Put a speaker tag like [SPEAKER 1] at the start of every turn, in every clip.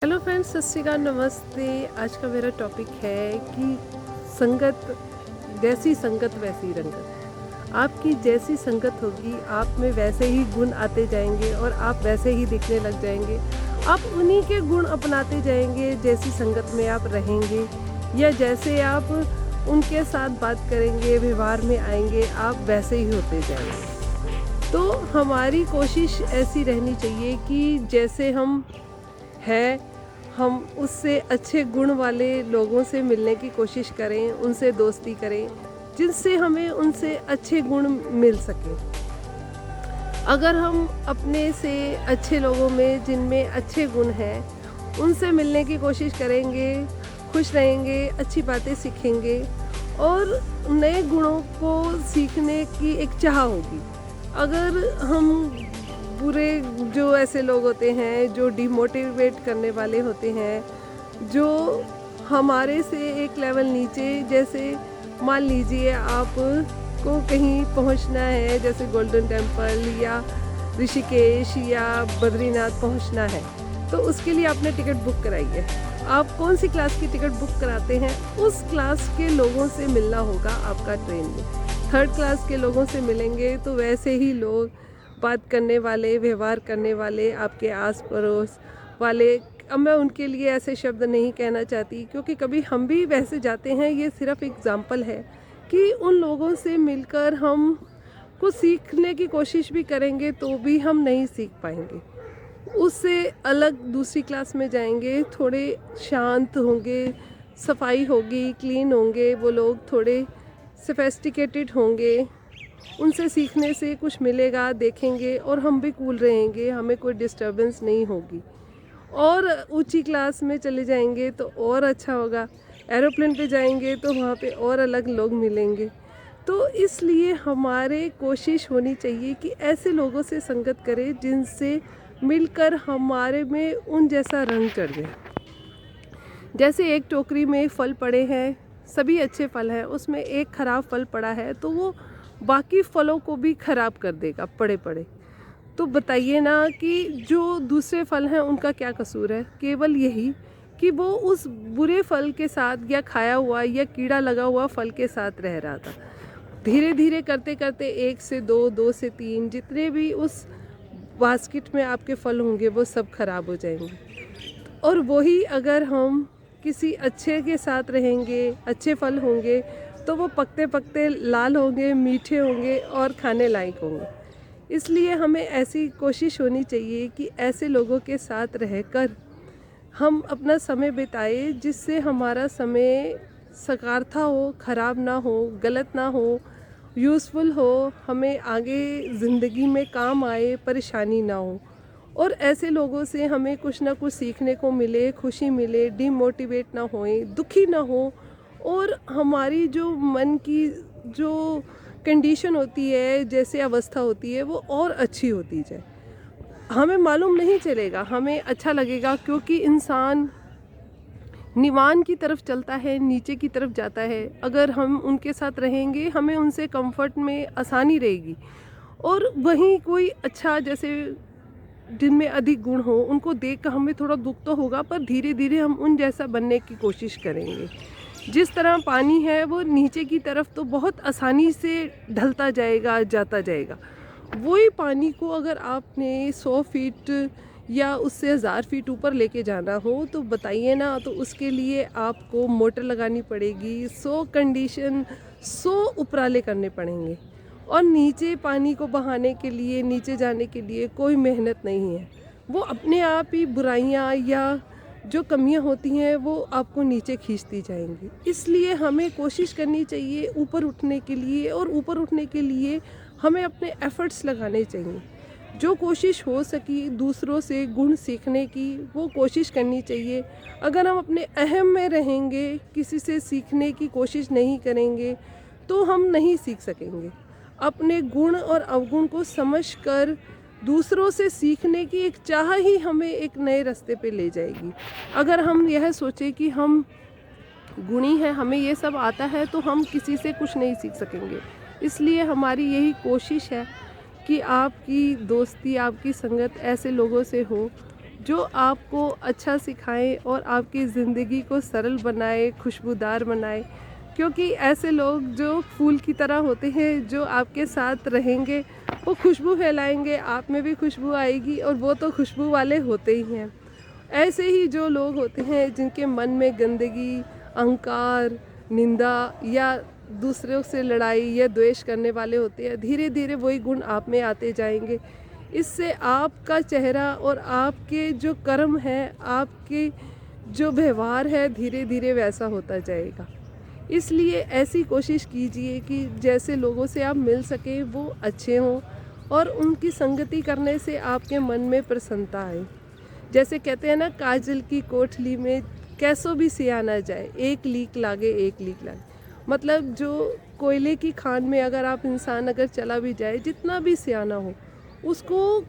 [SPEAKER 1] Hello friends, सत श्री अकाल, नमस्ते। आज का मेरा टॉपिक है कि संगत, जैसी संगत वैसी रंगत। आपकी जैसी संगत होगी आप में वैसे ही गुण आते जाएंगे और आप वैसे ही दिखने लग जाएंगे। आप उन्हीं के गुण अपनाते जाएंगे जैसी संगत में आप रहेंगे, या जैसे आप उनके साथ बात करेंगे, व्यवहार में आएंगे, आप वैसे ही होते जाएंगे। तो हमारी कोशिश ऐसी रहनी चाहिए कि जैसे हम हैं, हम उससे अच्छे गुण वाले लोगों से मिलने की कोशिश करें, उनसे दोस्ती करें जिनसे हमें उनसे अच्छे गुण मिल सके। अगर हम अपने से अच्छे लोगों में जिनमें अच्छे गुण हैं उनसे मिलने की कोशिश करेंगे, खुश रहेंगे, अच्छी बातें सीखेंगे और नए गुणों को सीखने की एक चाह होगी। अगर हम बुरे, जो ऐसे लोग होते हैं जो डिमोटिवेट करने वाले होते हैं, जो हमारे से एक लेवल नीचे, जैसे मान लीजिए आप को कहीं पहुंचना है, जैसे गोल्डन टेम्पल या ऋषिकेश या बद्रीनाथ पहुंचना है, तो उसके लिए आपने टिकट बुक कराई है। आप कौन सी क्लास की टिकट बुक कराते हैं, उस क्लास के लोगों से मिलना होगा आपका ट्रेन में। थर्ड क्लास के लोगों से मिलेंगे तो वैसे ही लोग बात करने वाले, व्यवहार करने वाले, आपके आस पड़ोस वाले। अब मैं उनके लिए ऐसे शब्द नहीं कहना चाहती क्योंकि कभी हम भी वैसे जाते हैं। ये सिर्फ एग्जाम्पल है कि उन लोगों से मिलकर हम कुछ सीखने की कोशिश भी करेंगे तो भी हम नहीं सीख पाएंगे। उससे अलग दूसरी क्लास में जाएंगे, थोड़े शांत होंगे, सफाई होगी, क्लीन होंगे, वो लोग थोड़े सोफिस्टिकेटेड होंगे। उनसे सीखने से कुछ मिलेगा, देखेंगे और हम भी कूल रहेंगे, हमें कोई डिस्टर्बेंस नहीं होगी। और ऊंची क्लास में चले जाएंगे तो और अच्छा होगा। एरोप्लेन पे जाएंगे तो वहाँ पे और अलग लोग मिलेंगे। तो इसलिए हमारे कोशिश होनी चाहिए कि ऐसे लोगों से संगत करें जिनसे मिलकर हमारे में उन जैसा रंग चढ़ जाए। जैसे एक टोकरी में फल पड़े हैं, सभी अच्छे फल हैं, उसमें एक ख़राब फल पड़ा है तो वो बाकी फलों को भी ख़राब कर देगा पड़े पड़े। तो बताइए ना कि जो दूसरे फल हैं उनका क्या कसूर है? केवल यही कि वो उस बुरे फल के साथ या खाया हुआ या कीड़ा लगा हुआ फल के साथ रह रहा था। धीरे धीरे करते करते 1 से 2, 2 से 3, जितने भी उस बास्केट में आपके फल होंगे वो सब खराब हो जाएंगे। और वही अगर हम किसी अच्छे के साथ रहेंगे, अच्छे फल होंगे, तो वो पकते पकते लाल होंगे, मीठे होंगे और खाने लायक होंगे। इसलिए हमें ऐसी कोशिश होनी चाहिए कि ऐसे लोगों के साथ रहकर हम अपना समय बिताए जिससे हमारा समय सकारात्मक हो, ख़राब ना हो, गलत ना हो, यूज़फुल हो, हमें आगे ज़िंदगी में काम आए, परेशानी ना हो। और ऐसे लोगों से हमें कुछ ना कुछ सीखने को मिले, खुशी मिले, डिमोटिवेट ना होएं, दुखी ना हो, और हमारी जो मन की जो कंडीशन होती है, जैसे अवस्था होती है, वो और अच्छी होती जाए। हमें मालूम नहीं चलेगा, हमें अच्छा लगेगा क्योंकि इंसान निवान की तरफ चलता है, नीचे की तरफ जाता है। अगर हम उनके साथ रहेंगे हमें उनसे कंफर्ट में आसानी रहेगी। और वहीं कोई अच्छा, जैसे जिनमें अधिक गुण हो, उनको देख कर हमें थोड़ा दुख तो होगा, पर धीरे धीरे हम उन जैसा बनने की कोशिश करेंगे। जिस तरह पानी है वो नीचे की तरफ तो बहुत आसानी से ढलता जाएगा, जाता जाएगा। वही पानी को अगर आपने 100 फीट या उससे 1000 फीट ऊपर लेके जाना हो तो बताइए ना, तो उसके लिए आपको मोटर लगानी पड़ेगी, 100 कंडीशन, 100 उपराले करने पड़ेंगे। और नीचे पानी को बहाने के लिए, नीचे जाने के लिए कोई मेहनत नहीं है। वो अपने आप ही बुराइयां या जो कमियां होती हैं वो आपको नीचे खींचती जाएंगी। इसलिए हमें कोशिश करनी चाहिए ऊपर उठने के लिए, और ऊपर उठने के लिए हमें अपने एफ़र्ट्स लगाने चाहिए। जो कोशिश हो सकी दूसरों से गुण सीखने की, वो कोशिश करनी चाहिए। अगर हम अपने अहम में रहेंगे, किसी से सीखने की कोशिश नहीं करेंगे, तो हम नहीं सीख सकेंगे। अपने गुण और अवगुण को समझकर दूसरों से सीखने की एक चाह ही हमें एक नए रास्ते पे ले जाएगी। अगर हम यह सोचें कि हम गुणी हैं, हमें ये सब आता है, तो हम किसी से कुछ नहीं सीख सकेंगे। इसलिए हमारी यही कोशिश है कि आपकी दोस्ती, आपकी संगत ऐसे लोगों से हो जो आपको अच्छा सिखाए और आपकी ज़िंदगी को सरल बनाए, खुशबूदार बनाए। क्योंकि ऐसे लोग जो फूल की तरह होते हैं, जो आपके साथ रहेंगे, वो खुशबू फैलाएंगे, आप में भी खुशबू आएगी और वो तो खुशबू वाले होते ही हैं। ऐसे ही जो लोग होते हैं जिनके मन में गंदगी, अहंकार, निंदा या दूसरों से लड़ाई या द्वेष करने वाले होते हैं, धीरे धीरे वही गुण आप में आते जाएंगे। इससे आपका चेहरा और आपके जो कर्म है, आपके जो व्यवहार है, धीरे धीरे वैसा होता जाएगा। इसलिए ऐसी कोशिश कीजिए कि जैसे लोगों से आप मिल सकें वो अच्छे हों और उनकी संगति करने से आपके मन में प्रसन्नता आए। जैसे कहते हैं ना, काजल की कोठली में कैसो भी सिया ना जाए, एक लीक लागे एक लीक लागे। मतलब जो कोयले की खान में अगर आप इंसान अगर चला भी जाए, जितना भी सियाना हो, उसको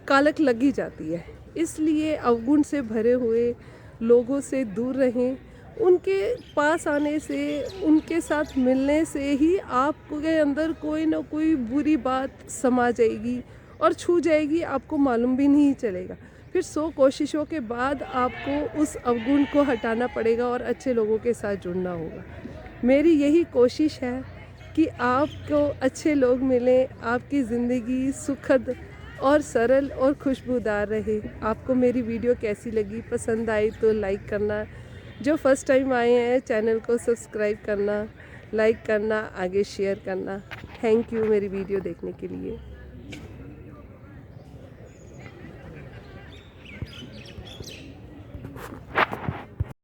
[SPEAKER 1] कालक लग ही जाती है। इसलिए अवगुण से भरे हुए लोगों से दूर रहें। उनके पास आने से, उनके साथ मिलने से ही आपके अंदर कोई ना कोई बुरी बात समा जाएगी और छू जाएगी, आपको मालूम भी नहीं चलेगा। फिर 100 कोशिशों के बाद आपको उस अवगुण को हटाना पड़ेगा और अच्छे लोगों के साथ जुड़ना होगा। मेरी यही कोशिश है कि आपको अच्छे लोग मिलें, आपकी ज़िंदगी सुखद और सरल और खुशबूदार रहे। आपको मेरी वीडियो कैसी लगी, पसंद आई तो लाइक करना। जो फर्स्ट टाइम आए हैं चैनल को सब्सक्राइब करना, लाइक करना, आगे शेयर करना। थैंक यू मेरी वीडियो देखने के लिए।